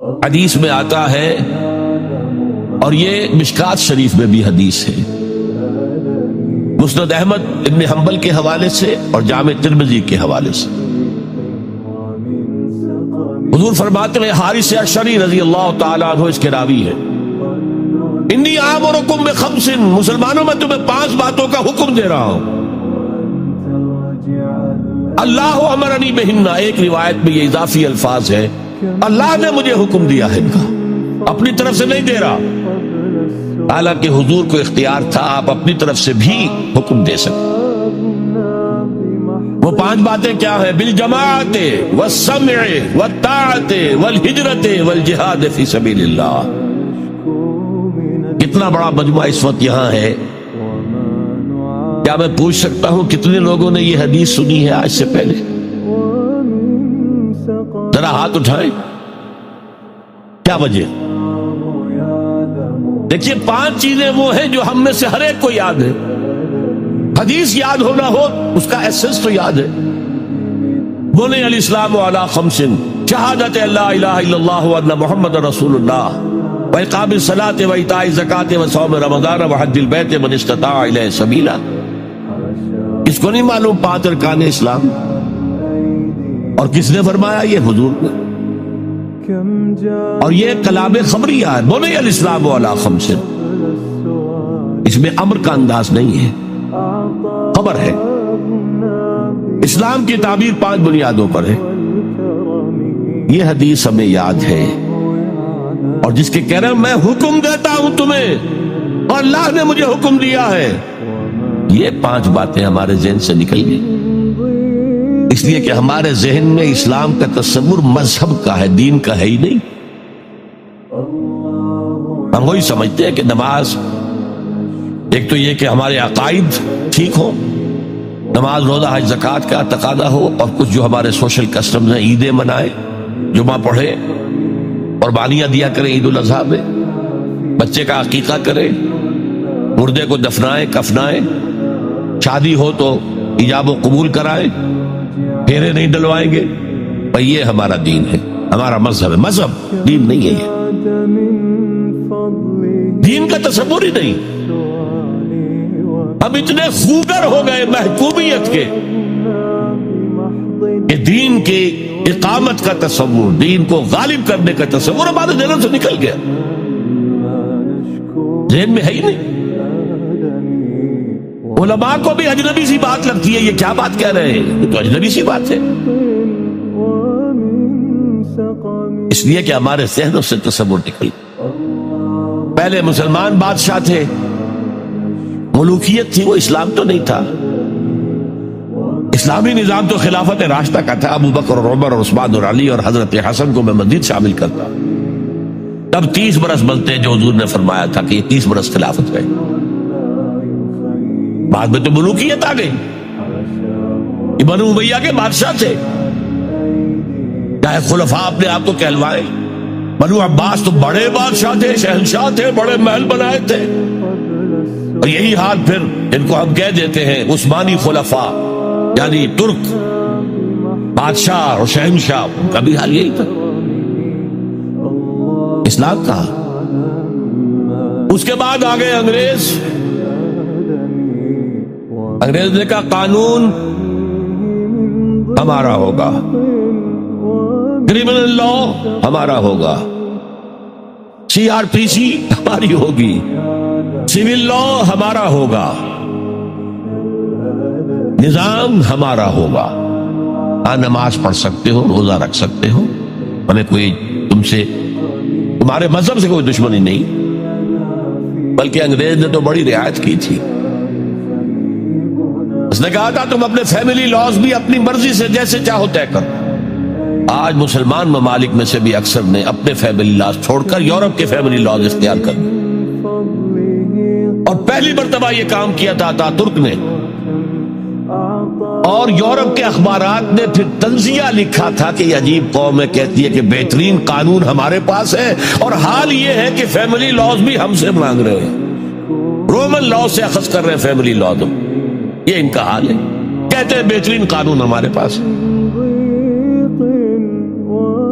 حدیث میں آتا ہے، اور یہ مشکات شریف میں بھی حدیث ہے، مسند احمد ابن حنبل کے حوالے سے اور جامع ترمذی کے حوالے سے، حضور فرماتے ہیں، حارث اشعری رضی اللہ تعالیٰ عنہ اس کے راوی ہے، انی آمرکم بخمس، مسلمانوں میں تمہیں 5 باتوں کا حکم دے رہا ہوں، اللہ امرنی بہن، ایک روایت میں یہ اضافی الفاظ ہے، اللہ نے مجھے حکم دیا ہے ان کا، اپنی طرف سے نہیں دے رہا، حالانکہ حضور کو اختیار تھا آپ اپنی طرف سے بھی حکم دے سکتے۔ وہ 5 باتیں کیا ہیں؟ بالجماعت والسمع والطاعت والہجرت والجہاد فی سبیل اللہ۔ کتنا بڑا مجموعہ اس وقت یہاں ہے، کیا میں پوچھ سکتا ہوں کتنے لوگوں نے یہ حدیث سنی ہے آج سے پہلے؟ ذرا ہاتھ اٹھائیں، کیا وجہ؟ دیکھیے 5 چیزیں وہ ہیں جو ہم میں سے ہر ایک کو یاد ہے، حدیث یاد ہونا ہو اس کا ایسنس تو یاد ہے۔ بنی الاسلام علی 5، شہادت اللہ الہ الا اللہ وان محمد رسول اللہ، واقام الصلاۃ وایتاء الزکاۃ وصوم رمضان وحج البیت من استطاع الیہ سبیلا۔ اس کو نہیں معلوم 5 ارکان اسلام؟ اور کس نے فرمایا؟ یہ حضور نے، اور یہ کلام خبریہ ہے، بنی الاسلام علی 5، اس میں امر کا انداز نہیں ہے، خبر ہے۔ اسلام کی تعبیر 5 بنیادوں پر ہے، یہ حدیث ہمیں یاد ہے، اور جس کے کہہ رہے ہیں میں حکم دیتا ہوں تمہیں اور اللہ نے مجھے حکم دیا ہے، یہ 5 باتیں ہمارے ذہن سے نکل گئی، اس لیے کہ ہمارے ذہن میں اسلام کا تصور مذہب کا ہے، دین کا ہے ہی نہیں۔ ہم وہی سمجھتے ہیں کہ نماز، ایک تو یہ کہ ہمارے عقائد ٹھیک ہو، نماز روزہ حج زکوٰۃ کا تقاضا ہو، اور کچھ جو ہمارے سوشل کسٹمز ہیں، عیدیں منائے، جمعہ پڑھے، قربانیاں دیا کریں عید الاضحیٰ میں، بچے کا عقیقہ کریں، مردے کو دفنائیں کفنائیں، شادی ہو تو ایجاب و قبول کرائیں، پھیرے نہیں ڈلوائیں گے، اور یہ ہمارا دین ہے، ہمارا مذہب ہے، مذہب دین نہیں ہے، یہ دین کا تصور ہی نہیں۔ ہم اتنے خوگر ہو گئے محکومیت کے کہ دین کی اقامت کا تصور، دین کو غالب کرنے کا تصور ہمارے ذہن سے نکل گیا، ذہن میں ہے ہی نہیں۔ علماء کو بھی اجنبی سی بات لگتی ہے، یہ کیا بات کہہ رہے ہیں، یہ تو اجنبی سی بات ہے، اس لیے کہ ہمارے ذہنوں سے تصور نکل۔ پہلے مسلمان بادشاہ تھے، ملوکیت تھی، وہ اسلام تو نہیں تھا، اسلامی نظام تو خلافت راشدہ کا تھا، ابو بکر اور عمر اور عثمان اور علی اور حضرت حسن کو میں مزید شامل کرتا۔ تب 30 برس بنتے جو حضور نے فرمایا تھا کہ یہ 30 برس خلافت ہے، بعد میں تو ملوکیت آ گئی، یہ بنو امیہ کے بادشاہ تھے، چاہے خلفاء اپنے آپ کو کہلوائے، بنو عباس تو بڑے بادشاہ تھے، شہنشاہ تھے، بڑے محل بنائے تھے، اور یہی حال پھر ان کو ہم کہہ دیتے ہیں عثمانی خلفاء، یعنی ترک بادشاہ اور شہنشاہ، ان کا بھی حال یہی تھا۔ اسلام کہا، اس کے بعد آ گئے انگریز، انگریز نے کہا قانون ہمارا ہوگا، کرمنل لا ہمارا ہوگا، CRPC ہماری ہوگی، سول لا ہمارا ہوگا، نظام ہمارا ہوگا، ہاں نماز پڑھ سکتے ہو، روزہ رکھ سکتے ہو، ہمیں کوئی تمہارے مذہب سے کوئی دشمنی نہیں، بلکہ انگریز نے تو بڑی رعایت کی تھی، اس نے کہا تھا تم اپنے فیملی لاز بھی اپنی مرضی سے جیسے چاہو طے کرو۔ آج مسلمان ممالک میں سے بھی اکثر نے اپنے فیملی لاز چھوڑ کر یورپ کے فیملی لاز اختیار کر لیے، اور پہلی مرتبہ یہ کام کیا تھا ترک نے، اور یورپ کے اخبارات نے پھر تنزیہ لکھا تھا کہ یہ عجیب قوم ہے، کہتی ہے کہ بہترین قانون ہمارے پاس ہے، اور حال یہ ہے کہ فیملی لاز بھی ہم سے مانگ رہے ہیں، رومن لا سے اخذ کر رہے ہیں فیملی لا، یہ ان کا حال ہے، کہتے ہیں بہترین قانون ہمارے پاس ہے۔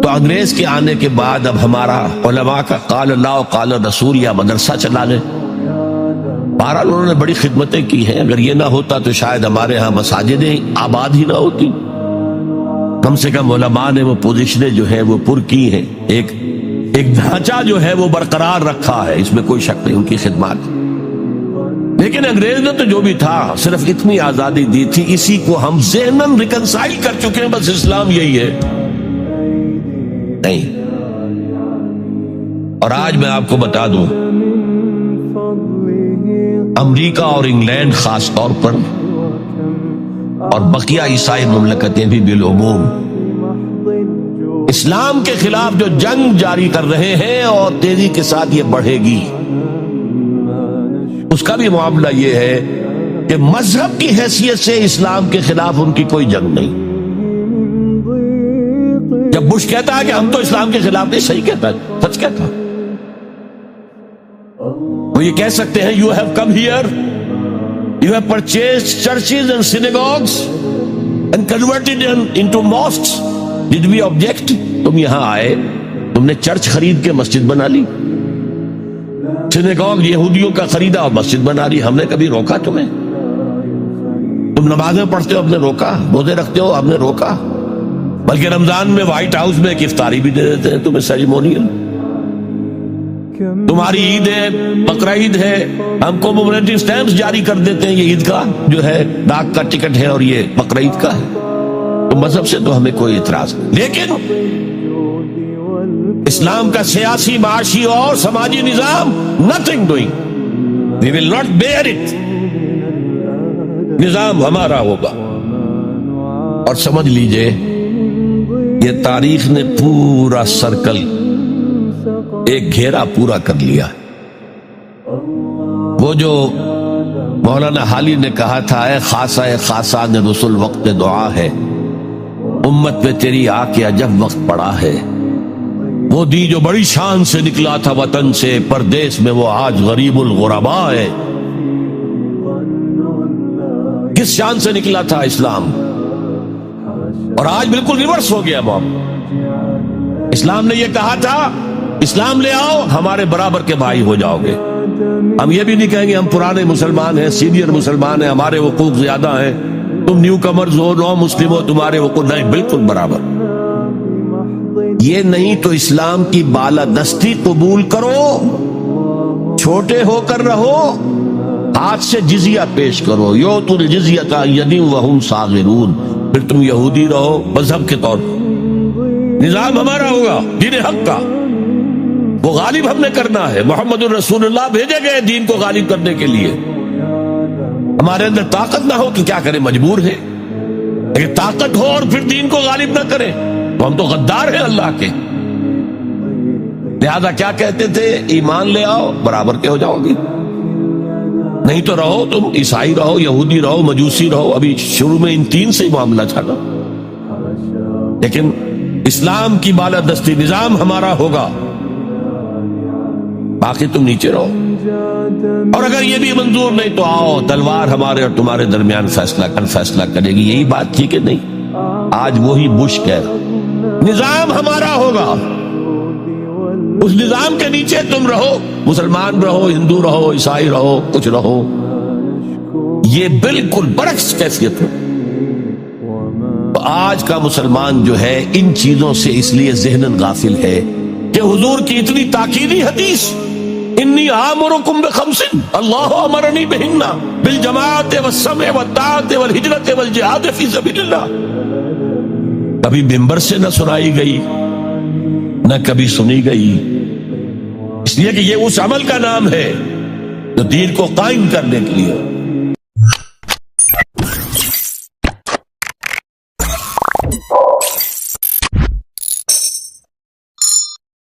تو انگریز کے آنے کے بعد اب ہمارا علماء کا قال اللہ و قال رسول یا مدرسہ چلا لیں. بہرحال انہوں نے بڑی خدمتیں کی ہیں. اگر یہ نہ ہوتا تو شاید ہمارے ہاں مساجدیں آباد ہی نہ ہوتی. کم سے کم علماء نے وہ پوزیشنیں جو ہیں وہ پر کی ہیں. ایک ڈھانچہ جو ہے وہ برقرار رکھا ہے, اس میں کوئی شک نہیں ان کی خدمات. لیکن انگریز نے تو جو بھی تھا صرف اتنی آزادی دی تھی, اسی کو ہم ذہناً ریکنسائل کر چکے ہیں. بس اسلام یہی ہے نہیں. اور آج میں آپ کو بتا دوں, امریکہ اور انگلینڈ خاص طور پر اور بقیہ عیسائی مملکتیں بھی بالعموم اسلام کے خلاف جو جنگ جاری کر رہے ہیں اور تیزی کے ساتھ یہ بڑھے گی, اس کا بھی معاملہ یہ ہے کہ مذہب کی حیثیت سے اسلام کے خلاف ان کی کوئی جنگ نہیں. جب بش کہتا ہے کہ ہم تو اسلام کے خلاف نہیں, صحیح کہتا ہے, سچ کہتا ہے. وہ یہ کہہ سکتے ہیں you have come here, you have purchased churches and synagogues and converted them into mosques. Did we object? تم یہاں آئے, تم نے چرچ خرید کے مسجد بنا لی, سینیگوگ یہودیوں کا خریدا اور مسجد بنا لی. ہم نے کبھی روکا تمہیں؟ تم نمازیں پڑھتے ہو, ہم نے روکا. روزے رکھتے ہو, ہم نے روکا. بلکہ رمضان میں وائٹ ہاؤس میں ایک افطاری بھی دے دیتے ہیں تمہیں, سیریمونیل. تمہاری عید ہے, بقرعید ہے, ہم کو کومیموریٹو سٹیمپس جاری کر دیتے ہیں. یہ عید کا جو ہے ڈاک کا ٹکٹ ہے اور یہ بقرعید کا ہے. تو مذہب سے تو ہمیں کوئی اعتراض نہیں, لیکن اسلام کا سیاسی, معاشی اور سماجی نظام nothing doing. We will not bear it. نظام ہمارا ہوگا. اور سمجھ لیجئے یہ تاریخ نے پورا سرکل, ایک گھیرا پورا کر لیا. وہ جو مولانا حالی نے کہا تھا, اے خاصہ خاصان رسول وقت دعا ہے, امت میں تیری آ کے عجب وقت پڑا ہے. وہ دی جو بڑی شان سے نکلا تھا وطن سے, پردیس میں وہ آج غریب الغرباء ہے. کس شان سے نکلا تھا اسلام, اور آج بالکل ریورس ہو گیا معاملہ. اسلام نے یہ کہا تھا اسلام لے آؤ, ہمارے برابر کے بھائی ہو جاؤ گے. ہم یہ بھی نہیں کہیں گے ہم پرانے مسلمان ہیں, سینئر مسلمان ہیں, ہمارے حقوق زیادہ ہیں, تم نیو کمرز ہو, نو مسلم ہو, تمہارے حقوق نہیں, بالکل برابر. یہ نہیں تو اسلام کی بالادستی قبول کرو, چھوٹے ہو کر رہو, ہاتھ سے جزیہ پیش کرو. یؤتوا الجزیۃ عن ید وہم صاغرون. پھر تم یہودی رہو مذہب کے طور پر. نظام ہمارا ہوگا دین حق کا, وہ غالب ہم نے کرنا ہے. محمد الرسول اللہ بھیجے گئے دین کو غالب کرنے کے لیے. ہمارے اندر طاقت نہ ہو تو کیا کریں, مجبور ہے. لیکن طاقت ہو اور پھر دین کو غالب نہ کریں تو ہم تو غدار ہیں اللہ کے. لہذا کیا کہتے تھے, ایمان لے آؤ برابر کے ہو جاؤ گے, نہیں تو رہو تم عیسائی رہو, یہودی رہو, مجوسی رہو. ابھی شروع میں ان تین سے ہی معاملہ تھا نا. لیکن اسلام کی بالادستی, نظام ہمارا ہوگا, باقی تم نیچے رہو. اور اگر یہ بھی منظور نہیں تو آؤ, تلوار ہمارے اور تمہارے درمیان فیصلہ کرے گی. یہی بات تھی کہ نہیں؟ آج وہی بش کہہ رہا, نظام ہمارا ہوگا, اس نظام کے نیچے تم رہو, مسلمان رہو, ہندو رہو, عیسائی رہو, کچھ رہو. یہ بالکل برعکس کیفیت ہے. آج کا مسلمان جو ہے ان چیزوں سے اس لیے ذہناً غافل ہے کہ حضور کی اتنی تاکیدی حدیث, انی آمرکم بخمس اللہ امرنی بہن بالجماعت والسمع والطاعت والہجرت والجہاد فی سبیل اللہ, کبھی ممبر سے نہ سنائی گئی, نہ کبھی سنی گئی. اس لیے کہ یہ اس عمل کا نام ہے جو دین کو قائم کرنے کے لیے